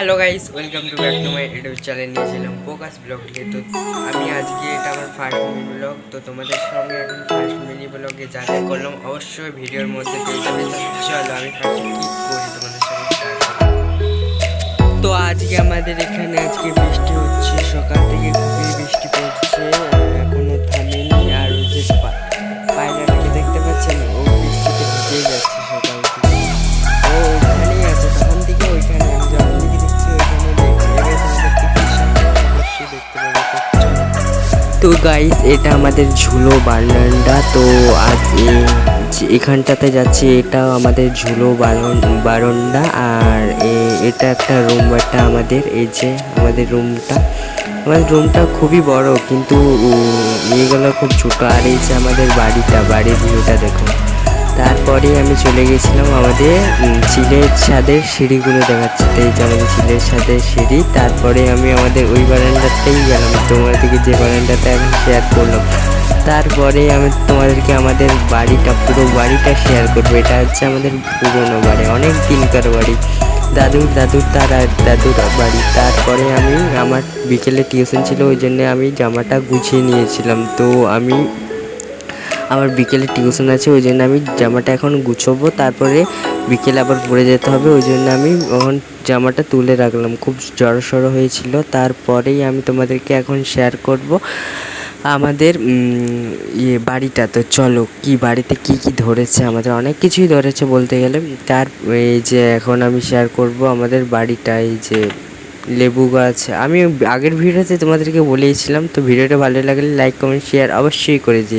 Hello guys, welcome to back to my YouTube channel. নিয়েছিলাম focus blog নিয়ে। তো আমি আজকে এটা আমার ফার্স্ট মিনি ব্লগ। তো তোমাদের সঙ্গে এখন ফার্স্ট মিনি ব্লগে যা যা করলাম অবশ্যই ভিডিওর মধ্যে পেয়ে যাবে। চলো আমি ফার্স্টে কী করি তোমাদের সঙ্গে শেয়ার করি। তো আজকে আমাদের এখানে আজকে বৃষ্টি হচ্ছে, সকাল থেকে খুবই বৃষ্টি পড়ছে, এখনো থামেনি। আর ওই যে পায়রাটাকে দেখতে পাচ্ছেন, ও বৃষ্টিতে ভিজে যাচ্ছে সকাল থেকে। ও ওইখানেই আছে, তখন থেকে ওইখানে আমি যখন থেকে দেখছি ওইখানে দেখছি। এবার তোমাদেরকে কি সামনে অবশ্যই দেখতে পাবে। তো গাইস, এটা আমাদের ঝুলো বারান্দা। তো আজ এখানটাতে যাচ্ছি, এটা আমাদের ঝুলো বারান্দা। আর এটা একটা রুম, একটা আমাদের এই যে আমাদের রুমটা খুবই বড়, কিন্তু ইয়েগুলো খুব ছোটো। আর এই যে আমাদের বাড়ির ভিউটা দেখো। তারপরে আমি চলে গেছিলাম আমাদের চিলের ছাদের সিঁড়িগুলো দেখাচ্ছি। তো এই যে আমাদের চিলের ছাদের সিঁড়ি। তারপরে আমি আমাদের ওই বারান্দাতেই গেলাম, তোমাদেরকে যে বারান্দাটা আমি শেয়ার করলাম। তারপরে আমি তোমাদেরকে আমাদের পুরো বাড়িটা শেয়ার করবো। এটা হচ্ছে আমাদের পুরোনো বাড়ি, অনেক দিনকার বাড়ি, দাদুর বাড়ি। তারপরে আমি আমার বিকেলে টিউশন ছিল, ওই জন্যে আমি জামাটা গুছিয়ে নিয়েছিলাম। তো আমার বিকেলে টিউশন আছে, ওই জন্য আমি জামাটা এখন গুছোবো, তারপরে বিকেলে আবার পরে যেতে হবে। ওই জন্য আমি এখন জামাটা তুলে রাখলাম, খুব জড়সড় হয়েছিল। তারপরেই আমি তোমাদেরকে এখন শেয়ার করব আমাদের বাড়িটা। তো চলো, বাড়িতে কি ধরেছে, আমাদের অনেক কিছুই ধরেছে বলতে গেলে। এই যে এখন আমি শেয়ার করব আমাদের বাড়িটা। এই যে লেবু গাছ, আমি আগের ভিডিওতে তোমাদেরকে বলেইছিলাম। তো ভিডিওটা ভালো লাগলে লাইক কমেন্ট শেয়ার অবশ্যই করে দিই।